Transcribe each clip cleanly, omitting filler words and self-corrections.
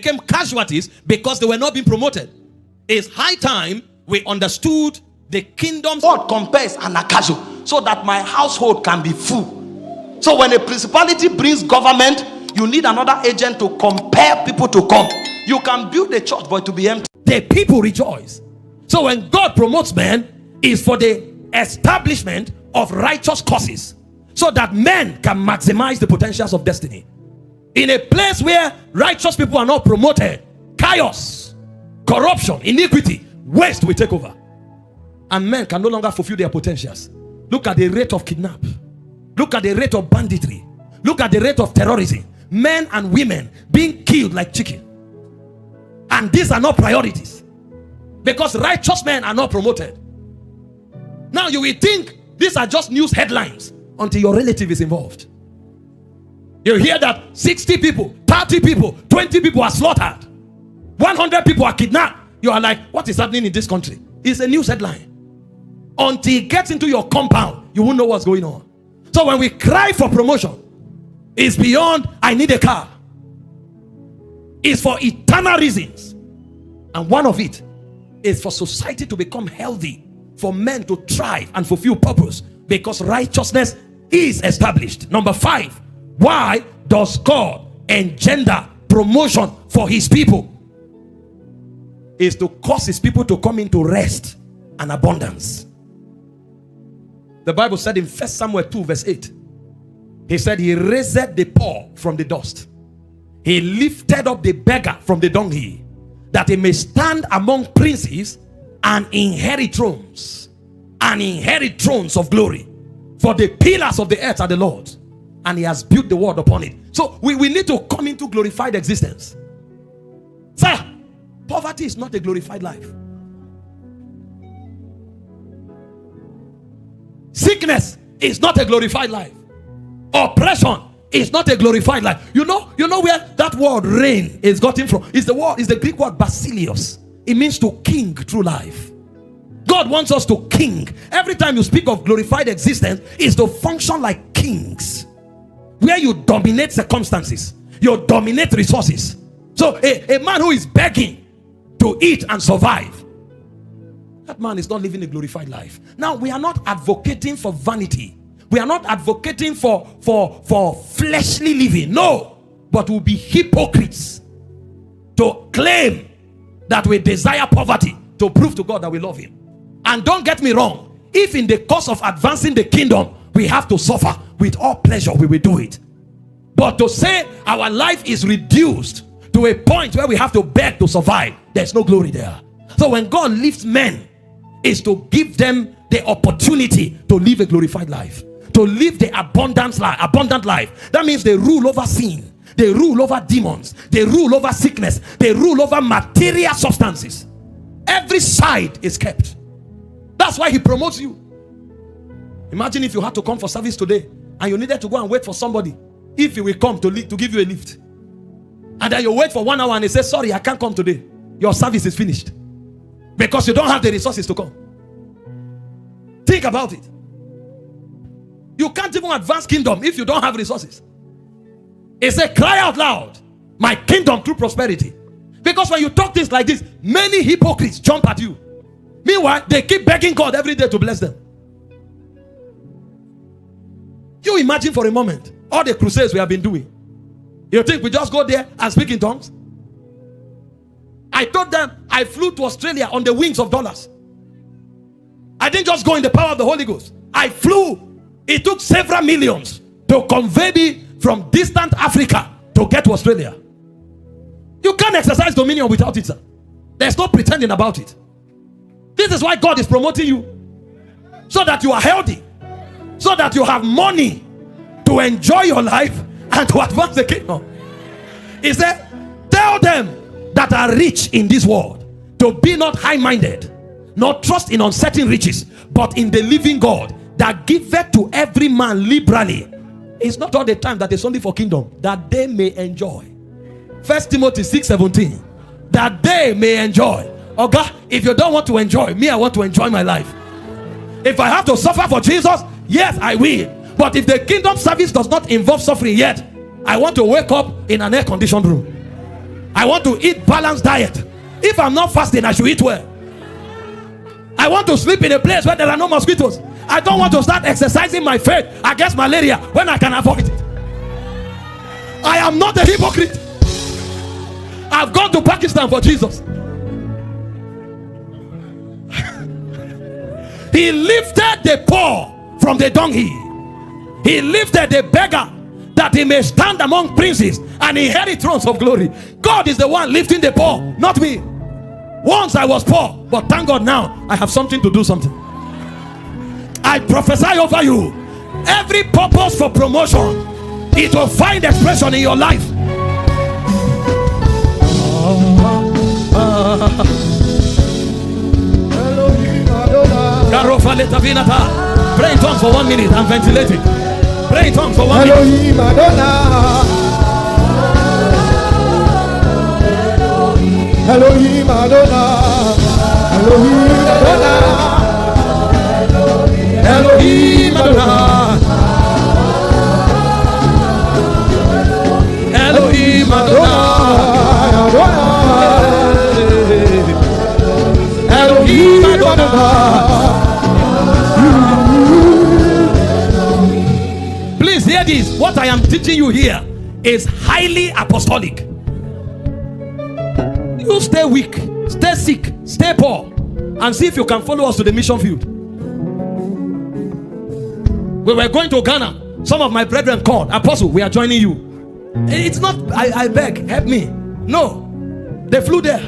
became casualties because they were not being promoted. It's high time we understood the kingdom's God compares an akazo so that my household can be full. So when a principality brings government, you need another agent to compel people to come. You can build a church, but to be empty. The people rejoice. So when God promotes men, it's for the establishment of righteous causes, so that men can maximize the potentials of destiny. In a place where righteous people are not promoted, chaos, corruption, iniquity, waste will take over, and men can no longer fulfill their potentials. Look at the rate of kidnap. Look at the rate of banditry. Look at the rate of terrorism. Men and women being killed like chicken. And these are not priorities, because righteous men are not promoted. Now you will think these are just news headlines until your relative is involved. You hear that 60 people, 30 people, 20 people are slaughtered, 100 people are kidnapped. You are like, what is happening in this country? It's a news headline. Until it gets into your compound, you won't know what's going on. So when we cry for promotion, it's beyond I need a car. It's for eternal reasons. And one of it is for society to become healthy, for men to thrive and fulfill purpose, because righteousness is established. Number 5, why does God engender promotion for his people? Is to cause his people to come into rest and abundance. The Bible said in 1 Samuel 2 verse 8, he said he raised the poor from the dust, he lifted up the beggar from the dunghill, that he may stand among princes and inherit thrones of glory. For the pillars of the earth are the Lord's, and he has built the world upon it. So we need to come into glorified existence. Sir, poverty is not a glorified life. Sickness is not a glorified life. Oppression is not a glorified life. You know where that word reign is gotten from? It's the Greek word basileus. It means to king through life. God wants us to king. Every time you speak of glorified existence, is to function like kings, where you dominate circumstances, you dominate resources. So a man who is begging to eat and survive, that man is not living a glorified life. Now, we are not advocating for vanity. We are not advocating for fleshly living. No, but we'll be hypocrites to claim that we desire poverty to prove to God that we love him. And don't get me wrong, if in the course of advancing the kingdom we have to suffer, with all pleasure we will do it. But to say our life is reduced to a point where we have to beg to survive, there's no glory there. So when God lifts men, is to give them the opportunity to live a glorified life, to live the abundant life. That means they rule over sin, they rule over demons, they rule over sickness, they rule over material substances. Every side is kept. That's why he promotes you. Imagine if you had to come for service today and you needed to go and wait for somebody, if he will come to give you a lift, and then you wait for 1 hour and he says, sorry, I can't come today, your service is finished, because you don't have the resources to come. Think about it. You can't even advance kingdom if you don't have resources. It says, cry out loud, my kingdom through prosperity. Because when you talk things like this, many hypocrites jump at you. Meanwhile, they keep begging God every day to bless them. You imagine for a moment all the crusades we have been doing. You think we just go there and speak in tongues? I told them I flew to Australia on the wings of dollars. I didn't just go in the power of the Holy Ghost. I flew. It took several millions to convey me from distant Africa to get to Australia. You can't exercise dominion without it, sir. There's no pretending about it. This is why God is promoting you, so that you are healthy, so that you have money to enjoy your life and to advance the kingdom. He said, tell them that are rich in this world to be not high-minded, not trust in uncertain riches, but in the living God that giveth to every man liberally. It's not all the time that it's only for kingdom, that they may enjoy. 1 Timothy 6:17, that they may enjoy. Oh God, if you don't want to enjoy me, I want to enjoy my life. If I have to suffer for Jesus, yes, I will. But if the kingdom service does not involve suffering yet, I want to wake up in an air-conditioned room. I want to eat balanced diet. If I'm not fasting, I should eat well. I want to sleep in a place where there are no mosquitoes. I don't want to start exercising my faith against malaria when I can avoid it. I am not a hypocrite. I've gone to Pakistan for Jesus. He lifted the poor from the dunghill. He lifted the beggar that he may stand among princes and inherit thrones of glory. God is the one lifting the poor, not me. Once I was poor, but thank God now I have something to do something. I prophesy over you, every purpose for promotion, it will find expression in your life. Pray in tongues for 1 minute and ventilate it. Pray in tongues for 1 minute. Elohim Adonai, Elohim Adonai, Elohim Adonai, Elohim Adonai, Elohim Adonai. Please hear this. What I am teaching you here is highly apostolic. You stay weak, stay sick, stay poor, and see if you can follow us to the mission field. We were going to Ghana. Some of my brethren called, Apostle, we are joining you. It's not, I beg, help me. No, they flew there.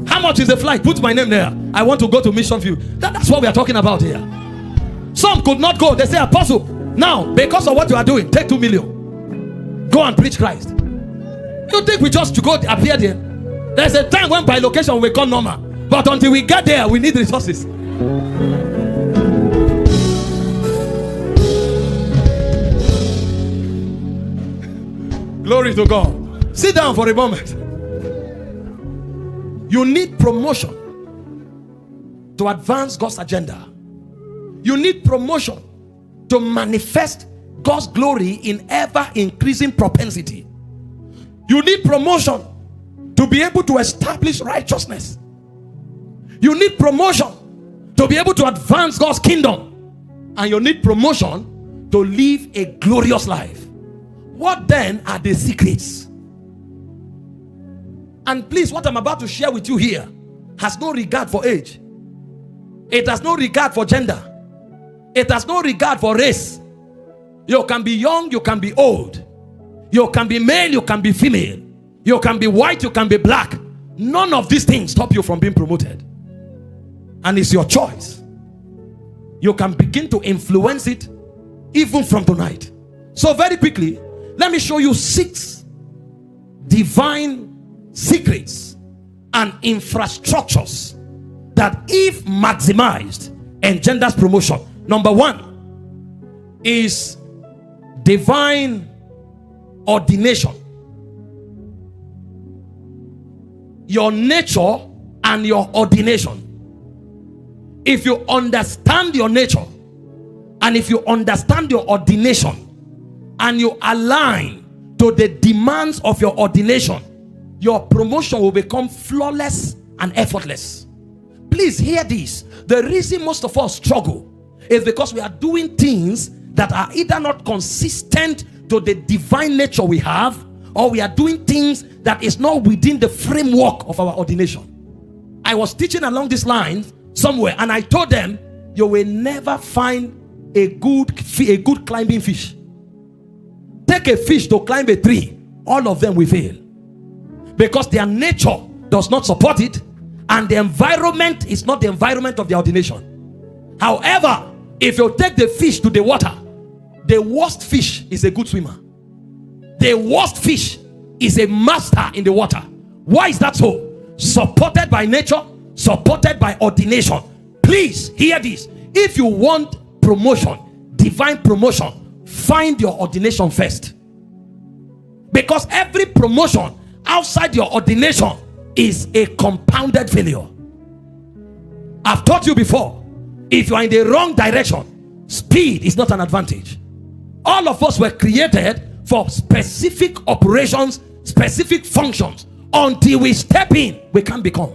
How much is the flight? Put my name there. I want to go to mission field. That's what we are talking about here. Some could not go. They say, Apostle, now because of what you are doing, take 2 million. Go and preach Christ. You think we just to go appear there? There's a time when by location we become normal, but until we get there, we need resources. Glory to God. Sit down for a moment. You need promotion to advance God's agenda. You need promotion to manifest God's glory in ever increasing propensity. You need promotion to be able to establish righteousness. You need promotion to be able to advance God's kingdom. And you need promotion to live a glorious life. What then are the secrets? And please, what I'm about to share with you here has no regard for age. It has no regard for gender. It has no regard for race. You can be young, you can be old. You can be male, you can be female. You can be white, you can be black. None of these things stop you from being promoted. And it's your choice. You can begin to influence it even from tonight. So very quickly, let me show you 6 divine secrets and infrastructures that, if maximized, engenders promotion. Number 1 is divine ordination. Your nature and your ordination. If you understand your nature and if you understand your ordination and you align to the demands of your ordination, your promotion will become flawless and effortless. Please hear this. The reason most of us struggle is because we are doing things that are either not consistent to the divine nature we have, or we are doing things that is not within the framework of our ordination. I was teaching along this line somewhere, and I told them, you will never find a good climbing fish. Take a fish to climb a tree, all of them will fail, because their nature does not support it, and the environment is not the environment of the ordination. However, if you take the fish to the water, the worst fish is a good swimmer. The worst fish is a master in the water. Why is that so? Supported by nature, supported by ordination. Please hear this. If you want promotion, divine promotion, find your ordination first. Because every promotion outside your ordination is a compounded failure. I've taught you before, if you are in the wrong direction, speed is not an advantage. All of us were created for specific operations specific functions. Until we step in, we can't become.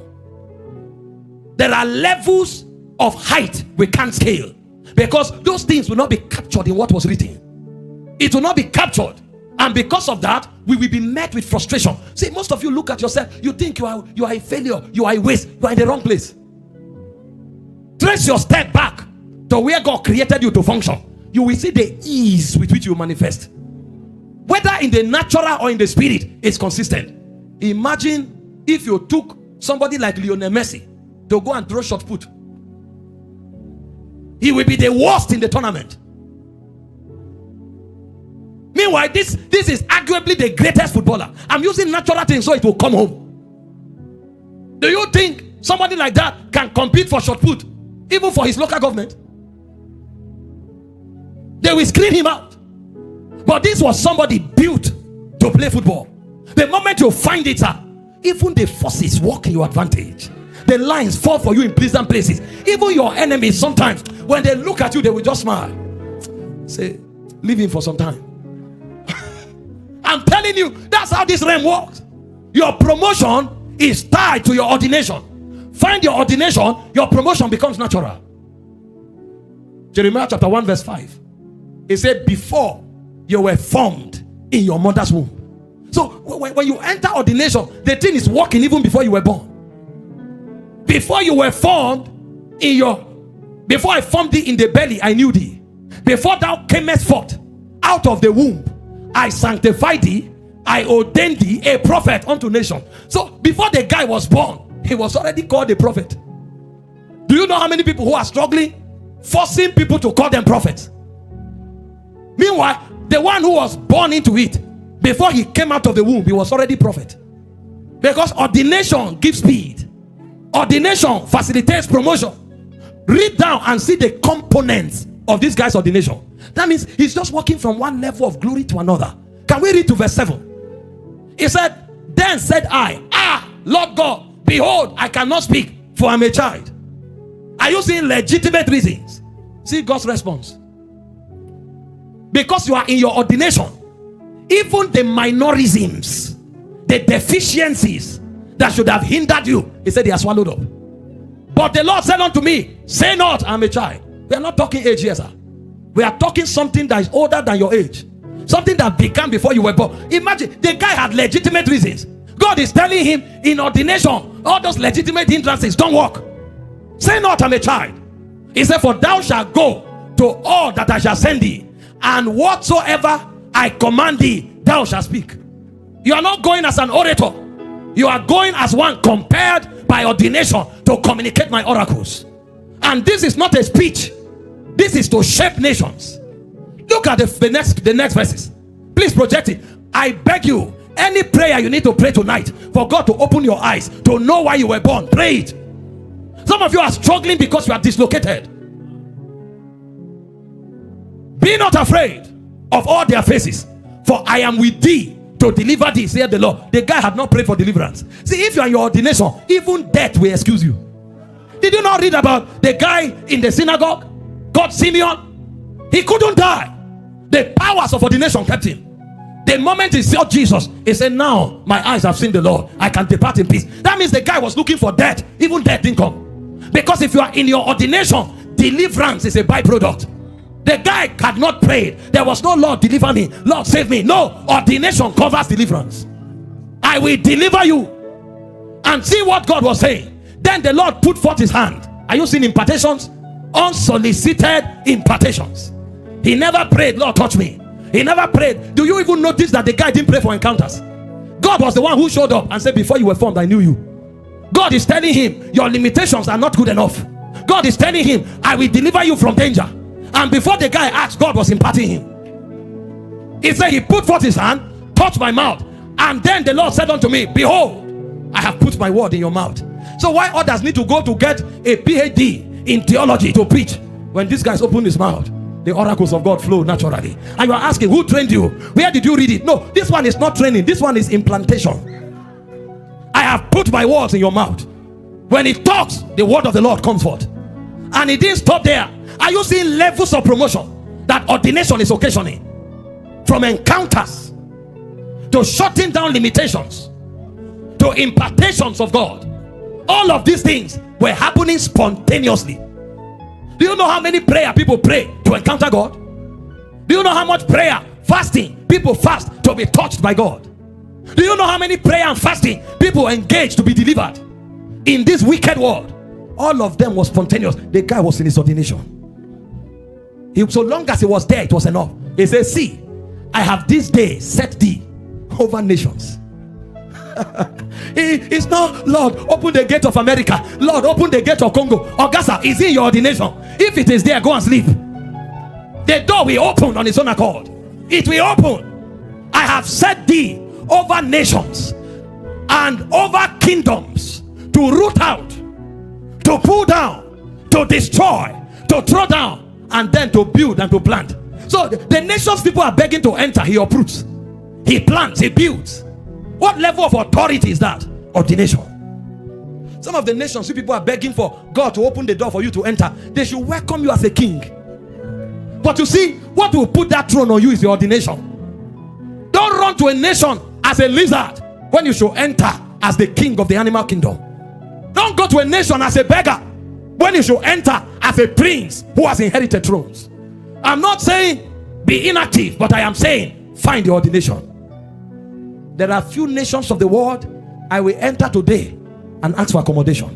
There are levels of height we can't scale, because those things will not be captured in what was written. It will not be captured, and because of that, we will be met with frustration. See, most of you look at yourself, you think you are a failure, you are a waste, you are in the wrong place. Trace your step back to where God created you to function. You will see the ease with which you manifest. Whether in the natural or in the spirit, it's consistent. Imagine if you took somebody like Lionel Messi to go and throw shot put. He will be the worst in the tournament. Meanwhile, this is arguably the greatest footballer. I'm using natural things so it will come home. Do you think somebody like that can compete for shot put, even for his local government? They will screen him out. But this was somebody built to play football. The moment you find it, even the forces work in your advantage. The lines fall for you in pleasant places. Even your enemies, sometimes when they look at you, they will just smile, say, leave him for some time. I'm telling you, that's how this realm works. Your promotion is tied to your ordination. Find your ordination, your promotion becomes natural. Jeremiah chapter 1 verse 5. It said, before you were formed in your mother's womb. So when you enter ordination, the thing is working even before you were born. Before you were formed before I formed thee in the belly, I knew thee. Before thou camest forth out of the womb, I sanctified thee, I ordained thee a prophet unto nations. So before the guy was born, he was already called a prophet. Do you know how many people who are struggling, forcing people to call them prophets? Meanwhile, the one who was born into it, before he came out of the womb, he was already prophet. Because ordination gives speed. Ordination facilitates promotion. Read down and see the components of this guy's ordination. That means he's just walking from one level of glory to another. Can we read to verse 7? He said, then said I, Lord God, behold, I cannot speak, for I'm a child. Are you seeing legitimate reasons? See God's response. Because you are in your ordination, even the minorisms, the deficiencies that should have hindered you, he said, they are swallowed up. But the Lord said unto me, say not, I'm a child. We are not talking age here, sir. We are talking something that is older than your age. Something that began before you were born. Imagine, the guy had legitimate reasons. God is telling him in ordination, all those legitimate hindrances don't work. Say not, I'm a child. He said, for thou shalt go to all that I shall send thee, and whatsoever I command thee, thou shalt speak. You are not going as an orator. You are going as one compared by ordination to communicate my oracles. And this is not a speech. This is to shape nations. Look at the next verses. Please project it. I beg you, any prayer you need to pray tonight for God to open your eyes to know why you were born, pray it. Some of you are struggling because you are dislocated. Be not afraid of all their faces, for I am with thee to deliver thee, saith the Lord. The guy had not prayed for deliverance. See, if you are in your ordination, even death will excuse you. Did you not read about the guy in the synagogue called Simeon? He couldn't die. The powers of ordination kept him. The moment he saw Jesus, he said, now my eyes have seen the Lord, I can depart in peace. That means the guy was looking for death. Even death didn't come. Because if you are in your ordination, deliverance is a byproduct. The guy had not prayed. There was no Lord deliver me, Lord save me. No, ordination covers deliverance. I will deliver you. And see what God was saying. Then the Lord put forth his hand. Are you seeing impartations? Unsolicited impartations. He never prayed, Lord touch me. He never prayed. Do you even notice that the guy didn't pray for encounters? God was the one who showed up and said, before you were formed, I knew you. God is telling him, your limitations are not good enough. God is telling him, I will deliver you from danger. And before the guy asked, God was imparting him. He said, he put forth his hand, touched my mouth, and then the Lord said unto me, behold, I have put my word in your mouth. So why others need to go to get a PhD in theology to preach, when this guy's opened his mouth, the oracles of God flow naturally? And you are asking, who trained you? Where did you read it? No, this one is not training. This one is implantation. I have put my words in your mouth. When it talks, the word of the Lord comes forth. And it didn't stop there. Are you seeing levels of promotion that ordination is occasioning? From encounters to shutting down limitations, to impartations of God. All of these things were happening spontaneously. Do you know how many prayer people pray to encounter God? Do you know how much prayer, fasting, people fast to be touched by God? Do you know how many prayer and fasting people engage to be delivered in this wicked world? All of them was spontaneous. The guy was in his ordination. So long as he was there, it was enough. He said, see, I have this day set thee over nations. It's not, Lord, open the gate of America. Lord, open the gate of Congo. Augusta, is in your ordination. If it is there, go and sleep. The door will open on its own accord. It will open. I have set thee over nations and over kingdoms, to root out, to pull down, to destroy, to throw down, and then to build and to plant. So the nations people are begging to enter, he uproots, he plants, he builds. What level of authority is that? Ordination. Some of the nations people are begging for God to open the door for you to enter. They should welcome you as a king. But you see, what will put that throne on you is the ordination. Don't run to a nation as a lizard when you should enter as the king of the animal kingdom. Don't go to a nation as a beggar when you should enter as a prince who has inherited thrones. I'm not saying be inactive, but I am saying find the ordination. There are few nations of the world I will enter today and ask for accommodation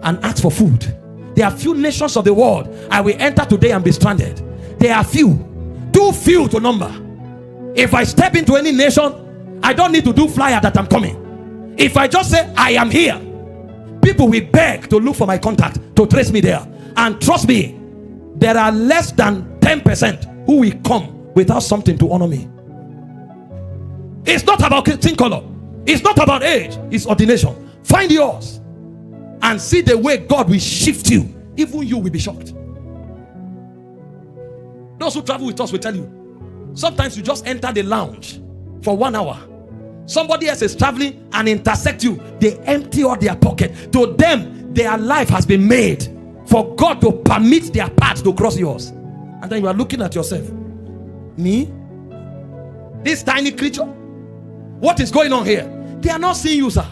and ask for food. There are few nations of the world I will enter today and be stranded. There are few, too few to number. If I step into any nation, I don't need to do flyer that I'm coming. If I just say I am here, people will beg to look for my contact, to trace me there. And trust me, there are less than 10% who will come without something to honor me. It's not about skin color, it's not about age, it's ordination. Find yours and see the way God will shift you. Even you will be shocked. Those who travel with us will tell you, sometimes you just enter the lounge for 1 hour. Somebody else is traveling and intersect you. They empty all their pocket. To them, their life has been made for God to permit their path to cross yours. And then you are looking at yourself. Me? This tiny creature? What is going on here? They are not seeing you, sir.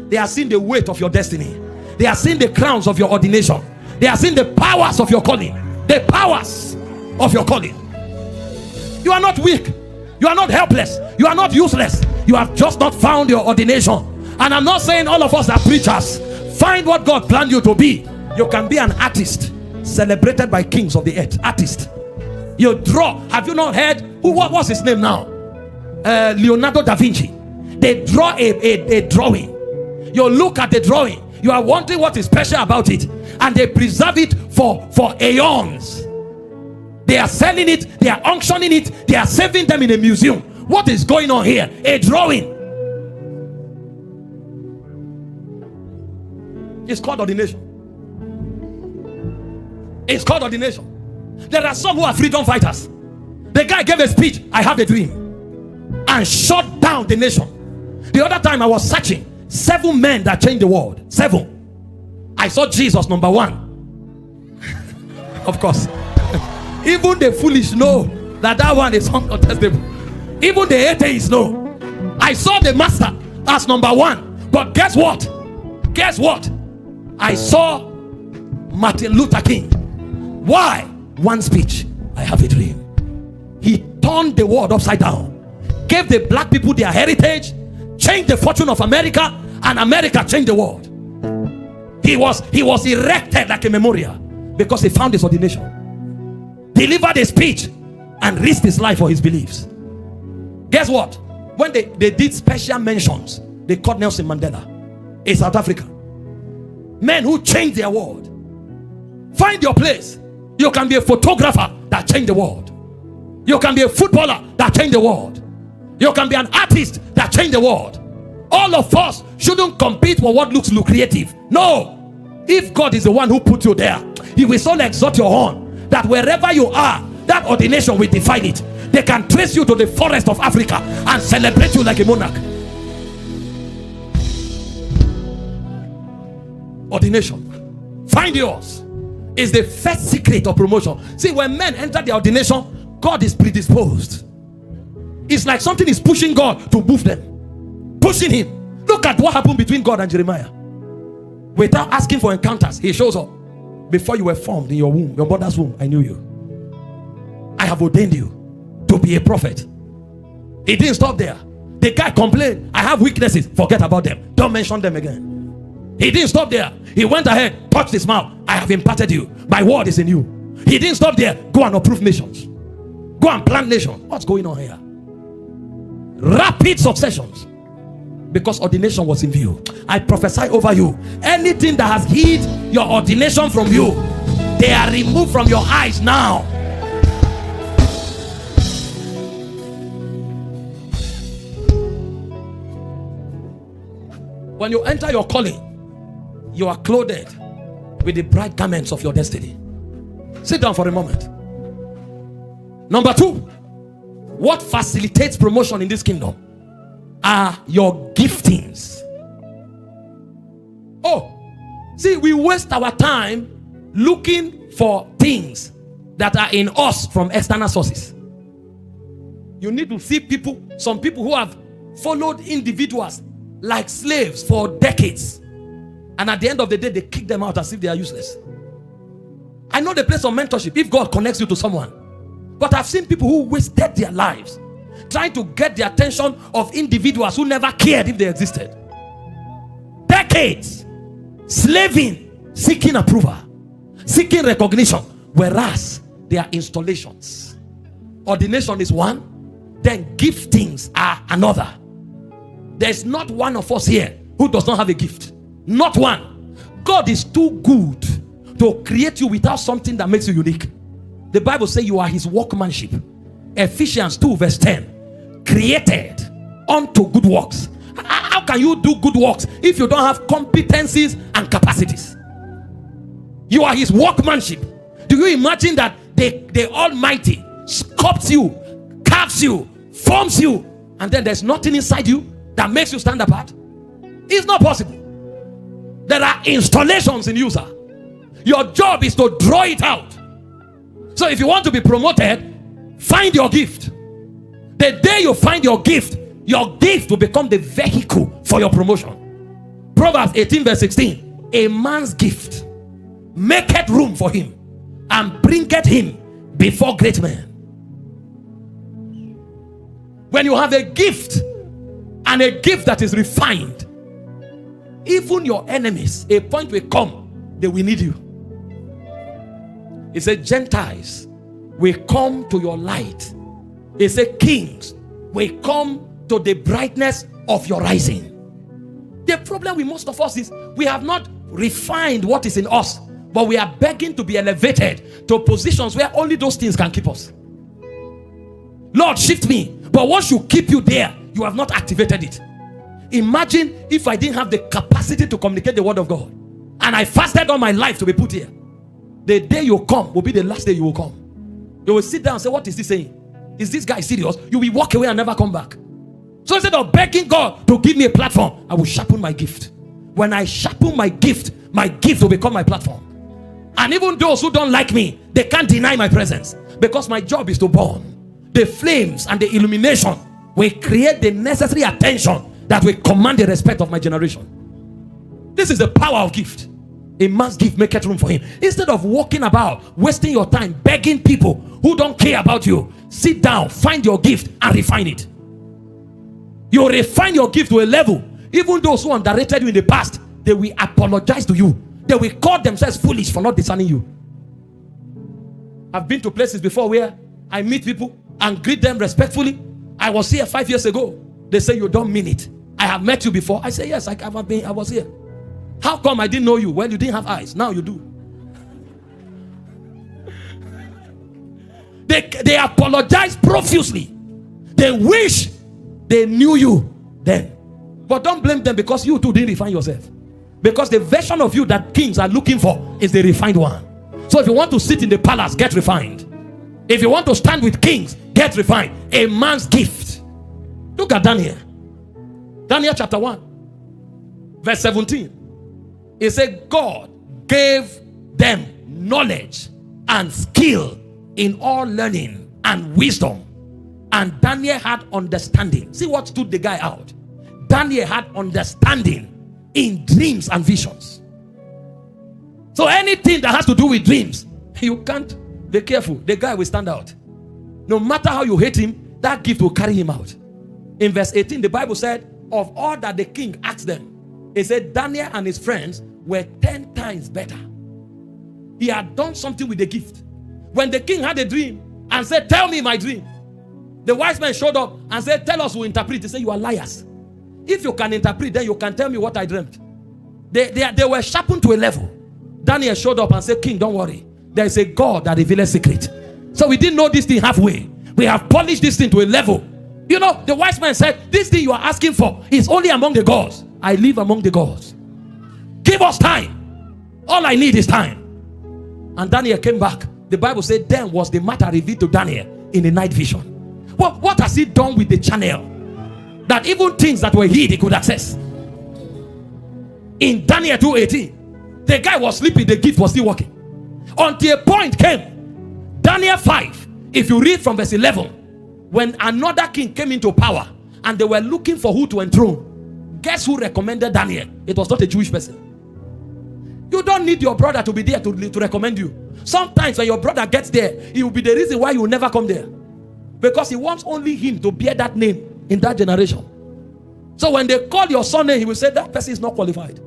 They are seeing the weight of your destiny. They are seeing the crowns of your ordination. They are seeing the powers of your calling. The powers of your calling. You are not weak. You are not helpless. You are not useless. You have just not found your ordination. And I'm not saying all of us are preachers. Find what God planned you to be. You can be an artist, celebrated by kings of the earth. Artist. You draw. Have you not heard what's his name now? Leonardo da Vinci. They draw a drawing. You look at the drawing, you are wondering what is special about it, and they preserve it for aeons. They are selling it, they are auctioning it, they are saving them in a museum. What is going on here? A drawing. It's called ordination. It's called ordination. There are some who are freedom fighters. The guy gave a speech, I have a dream, and shut down the nation. The other time I was searching 7 men that changed the world. 7. I saw Jesus number 1. Of course. Even the foolish know that one is uncontestable. Even the atheists know. I saw the master as number 1. But guess what? Guess what? I saw Martin Luther King. Why? One speech. I have a dream. He turned the world upside down. Gave the black people their heritage. Changed the fortune of America. And America changed the world. He was erected like a memorial because he found his ordination. Delivered a speech and risked his life for his beliefs. Guess what? When they did special mentions, they called Nelson Mandela in South Africa. Men who changed their world. Find your place. You can be a photographer that changed the world. You can be a footballer that changed the world. You can be an artist that changed the world. All of us shouldn't compete for what looks lucrative. No. If God is the one who put you there, he will so exalt your horn that wherever you are, that ordination will define it. They can trace you to the forest of Africa and celebrate you like a monarch. Ordination. Find yours. Is the first secret of promotion. See, when men enter the ordination, God is predisposed. It's like something is pushing God to move them. Pushing him. Look at what happened between God and Jeremiah. Without asking for encounters, he shows up. Before you were formed in your womb, your mother's womb, I knew you. I have ordained you to be a prophet. He didn't stop there. The guy complained, I have weaknesses. Forget about them. Don't mention them again. He didn't stop there. He went ahead, touched his mouth. I have imparted you. My word is in you. He didn't stop there. Go and approve nations. Go and plant nations. What's going on here? Rapid successions. Because ordination was in view. I prophesy over you. Anything that has hid your ordination from you, they are removed from your eyes now. When you enter your calling, you are clothed with the bright garments of your destiny. Sit down for a moment. Number 2, what facilitates promotion in this kingdom are your giftings. Oh, see, we waste our time looking for things that are in us from external sources. You need to see people, some people who have followed individuals like slaves for decades, and at the end of the day they kick them out as if they are useless. I know the place of mentorship if God connects you to someone, but I've seen people who wasted their lives trying to get the attention of individuals who never cared if they existed. Decades slaving, seeking approval, seeking recognition, whereas they are installations. Ordination is one, then giftings are another. There's not one of us here who does not have a gift. Not one. God is too good to create you without something that makes you unique. The Bible says you are his workmanship. Ephesians 2 verse 10. Created unto good works. How can you do good works if you don't have competencies and capacities? You are his workmanship. Do you imagine that the Almighty sculpts you, carves you, forms you, and then there's nothing inside you that makes you stand apart? It's not possible. There are installations in you, sir. Your job is to draw it out. So if you want to be promoted, find your gift. The day you find your gift will become the vehicle for your promotion. Proverbs 18 verse 16. A man's gift maketh room for him and bringeth him before great men. When you have a gift, and a gift that is refined, even your enemies, a point will come, they will need you. He said, Gentiles will come to your light. He said, kings will come to the brightness of your rising. The problem with most of us is we have not refined what is in us, but we are begging to be elevated to positions where only those things can keep us. Lord, shift me. But once you keep you there, you have not activated it. Imagine if I didn't have the capacity to communicate the word of God, and I fasted all my life to be put here. The day you come will be the last day you will come. You will sit down and say, what is he saying? Is this guy serious? You will walk away and never come back. So instead of begging God to give me a platform, I will sharpen my gift. When I sharpen my gift will become my platform. And even those who don't like me, they can't deny my presence, because my job is to burn. The flames and the illumination will create the necessary attention that will command the respect of my generation. This is the power of gift. A man's gift maketh room for him. Instead of walking about wasting your time begging people who don't care about you, sit down, find your gift and refine it. You refine your gift to a level, even those who underrated you in the past, they will apologize to you. They will call themselves foolish for not discerning you. I've been to places before where I meet people and greet them respectfully. I was here 5 years ago. They say, you don't mean it. I have met you before. I say, yes, I was here. How come I didn't know you? Well, you didn't have eyes. Now you do. They apologize profusely. They wish they knew you then. But don't blame them, because you too didn't refine yourself. Because the version of you that kings are looking for is the refined one. So if you want to sit in the palace, get refined. If you want to stand with kings, get refined. A man's gift. Look at Daniel. Daniel chapter 1 verse 17. It said God gave them knowledge and skill in all learning and wisdom And Daniel had understanding. See what stood the guy out. Daniel had understanding in dreams and visions. So anything that has to do with dreams, you can't be careful. The guy will stand out. No matter how you hate him, that gift will carry him out. In verse 18, the Bible said, of all that the king asked them, it said Daniel and his friends were 10 times better. He had done something with the gift. When the king had a dream and said, tell me my dream, the wise men showed up and said, tell us who interpret. He said, you are liars. If you can interpret, then you can tell me what I dreamt. They were sharpened to a level. Daniel showed up and said, king, don't worry. There is a God that reveals secret. So we didn't know this thing halfway. We have polished this thing to a level. You know, the wise man said, this thing you are asking for is only among the gods. I live among the gods. Give us time. All I need is time. And Daniel came back. The Bible said, then was the matter revealed to Daniel in a night vision. What has he done with the channel? That even things that were hid, he could access. In Daniel 2:18, the guy was sleeping, the gift was still working. Until a point came, Daniel 5, if you read from verse 11, when another king came into power and they were looking for who to enthrone, guess who recommended Daniel? It was not a Jewish person. You don't need your brother to be there to recommend you. Sometimes when your brother gets there, he will be the reason why you will never come there. Because he wants only him to bear that name in that generation. So when they call your son name, he will say that person is not qualified.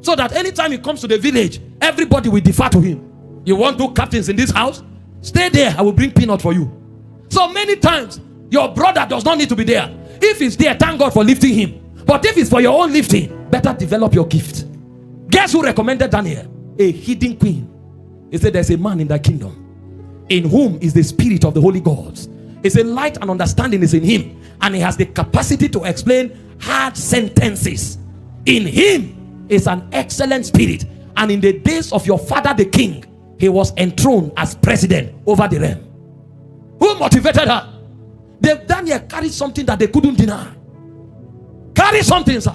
So that anytime he comes to the village, everybody will defer to him. You want 2 captains in this house? Stay there, I will bring peanut for you. So many times, your brother does not need to be there. If he's there, thank God for lifting him. But if it's for your own lifting, better develop your gift. Guess who recommended Daniel? A hidden queen. He said there's a man in that kingdom in whom is the spirit of the holy gods. He said light and understanding is in him, and he has the capacity to explain hard sentences. In him is an excellent spirit, and in the days of your father the king, he was enthroned as president over the realm. Who motivated her? Daniel carried something that they couldn't deny. Carry something, sir.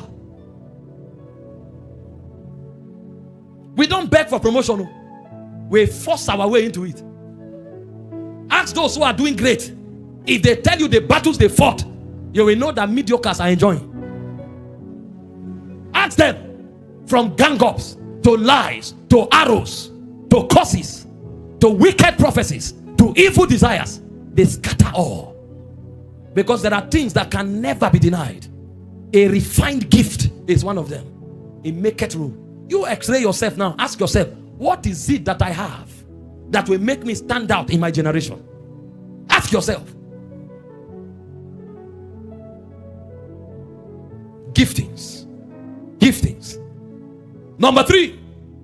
We don't beg for promotion. We force our way into it. Ask those who are doing great. If they tell you the battles they fought, you will know that mediocres are enjoying. Ask them. From gang-ups to lies to arrows to curses to wicked prophecies to evil desires, they scatter all. Because there are things that can never be denied. A refined gift is one of them. It maketh room. You x-ray yourself now. Ask yourself, what is it that I have that will make me stand out in my generation? Ask yourself. Giftings. Giftings. Number 3.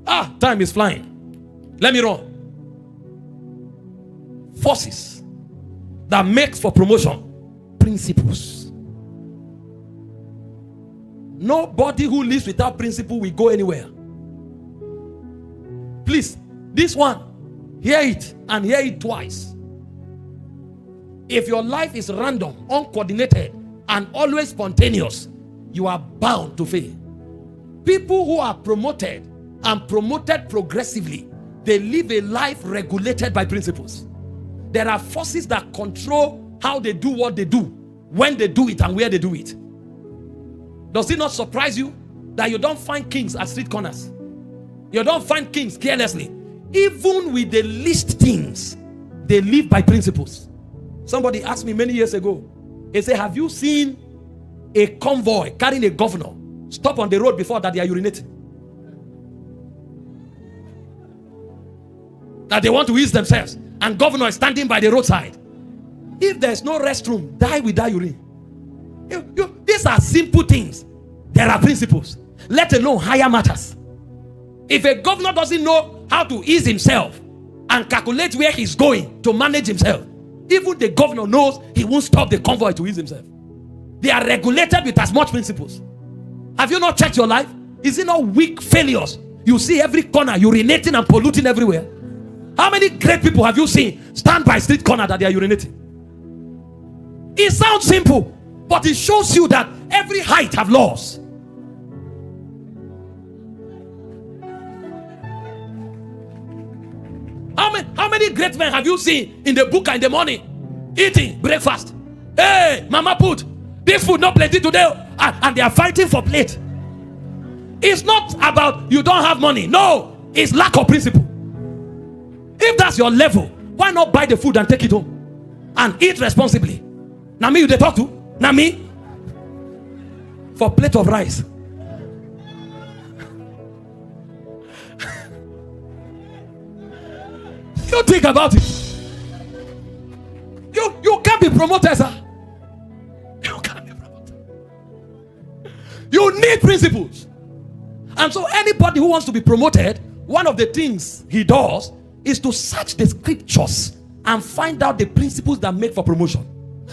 Time is flying. Let me run. Forces that makes for promotion. Principles. Nobody who lives without principle will go anywhere. Please, this one, hear it and hear it twice. If your life is random, uncoordinated, and always spontaneous, you are bound to fail. People who are promoted and promoted progressively, they live a life regulated by principles. There are forces that control how they do what they do, when they do it, and where they do it. Does it not surprise you that you don't find kings at street corners? You don't find kings carelessly. Even with the least things, they live by principles. Somebody asked me many years ago, he said, have you seen a convoy carrying a governor stop on the road before that they are urinating? That they want to ease themselves, and governor is standing by the roadside. If there's no restroom, die without urine. These are simple things. There are principles, let alone higher matters. If a governor doesn't know how to ease himself and calculate where he's going to manage himself, even the governor knows he won't stop the convoy to ease himself. They are regulated with as much principles. Have you not checked your life? Is it not weak failures? You see every corner urinating and polluting everywhere. How many great people have you seen stand by street corner that they are urinating? It sounds simple, but it shows you that every height have laws. How many great men have you seen in the book in the morning eating breakfast? Hey, mama put this food not plenty today, and they are fighting for plate. It's not about you don't have money. No, it's lack of principle. If that's your level, why not buy the food and take it home and eat responsibly? Now me you they talk to? Now me for plate of rice. You think about it. You can't be promoted, sir. You can't be promoted. You need principles. And so anybody who wants to be promoted, one of the things he does is to search the scriptures and find out the principles that make for promotion.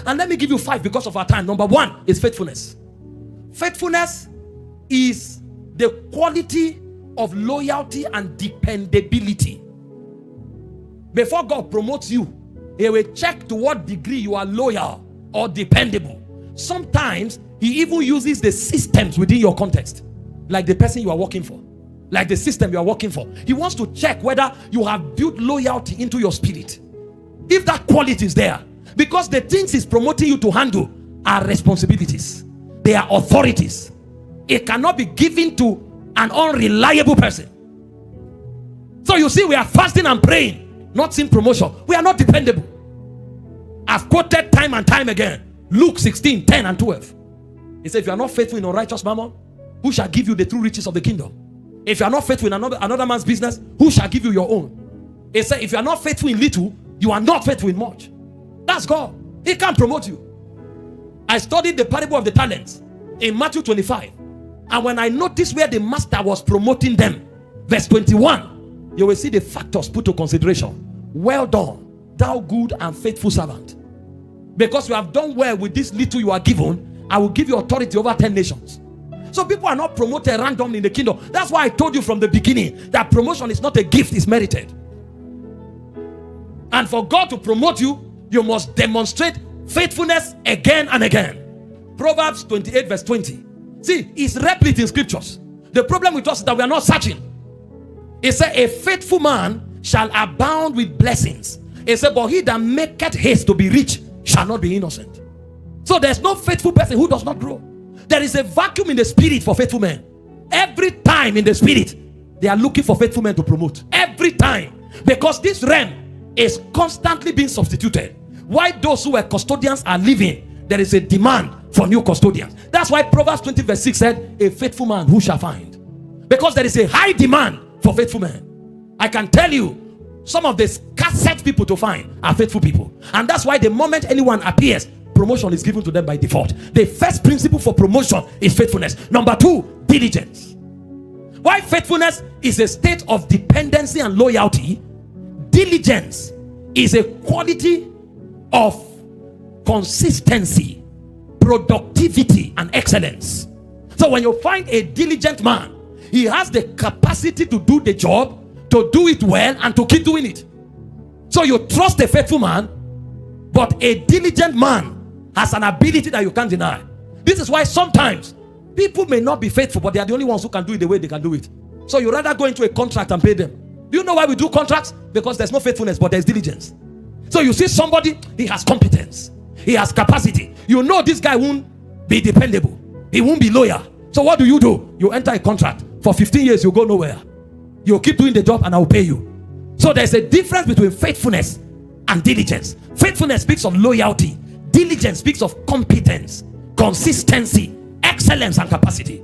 And let me give you 5 because of our time. Number 1 is faithfulness. Faithfulness is the quality of loyalty and dependability. Before God promotes you, he will check to what degree you are loyal or dependable. Sometimes he even uses the systems within your context, like the person you are working for, like the system you are working for. He wants to check whether you have built loyalty into your spirit, if that quality is there. Because the things he's promoting you to handle are responsibilities, they are authorities. It cannot be given to an unreliable person. So you see, we are fasting and praying, not seeing promotion. We are not dependable. I've quoted time and time again Luke 16, 10 and 12. He said, if you are not faithful in unrighteous mammon, who shall give you the true riches of the kingdom? If you are not faithful in another man's business, who shall give you your own? He said, if you are not faithful in little, you are not faithful in much. That's God. He can't promote you. I studied the parable of the talents in Matthew 25. And when I noticed where the master was promoting them, verse 21, you will see the factors put to consideration. Well done, thou good and faithful servant. Because you have done well with this little you are given, I will give you authority over 10 nations. So people are not promoted randomly in the kingdom. That's why I told you from the beginning that promotion is not a gift, it's merited. And for God to promote you, you must demonstrate faithfulness again and again. Proverbs 28 verse 20. See, it's replete in scriptures. The problem with us is that we are not searching. It said, a faithful man shall abound with blessings. It said, but he that maketh haste to be rich shall not be innocent. So there's no faithful person who does not grow. There is a vacuum in the spirit for faithful men. Every time in the spirit, they are looking for faithful men to promote. Every time. Because this realm is constantly being substituted. Why those who were custodians are leaving, there is a demand for new custodians. That's why Proverbs 20 verse 6 said, a faithful man who shall find? Because there is a high demand for faithful men. I can tell you, some of the scarcest people to find are faithful people. And that's why the moment anyone appears, promotion is given to them by default. The first principle for promotion is faithfulness. Number 2, diligence. Why faithfulness is a state of dependency and loyalty, diligence is a quality of consistency, productivity, and excellence. So when you find a diligent man, he has the capacity to do the job, to do it well, and to keep doing it. So you trust a faithful man, but a diligent man has an ability that you can't deny. This is why sometimes people may not be faithful, but they are the only ones who can do it the way they can do it. So you rather go into a contract and pay them. Do you know why we do contracts? Because there's no faithfulness, but there's diligence. So you see somebody, he has competence, he has capacity. You know this guy won't be dependable, he won't be loyal. So what do? You enter a contract for 15 years, you go nowhere. You keep doing the job and I'll pay you. So there's a difference between faithfulness and diligence. Faithfulness speaks of loyalty. Diligence speaks of competence, consistency, excellence, and capacity.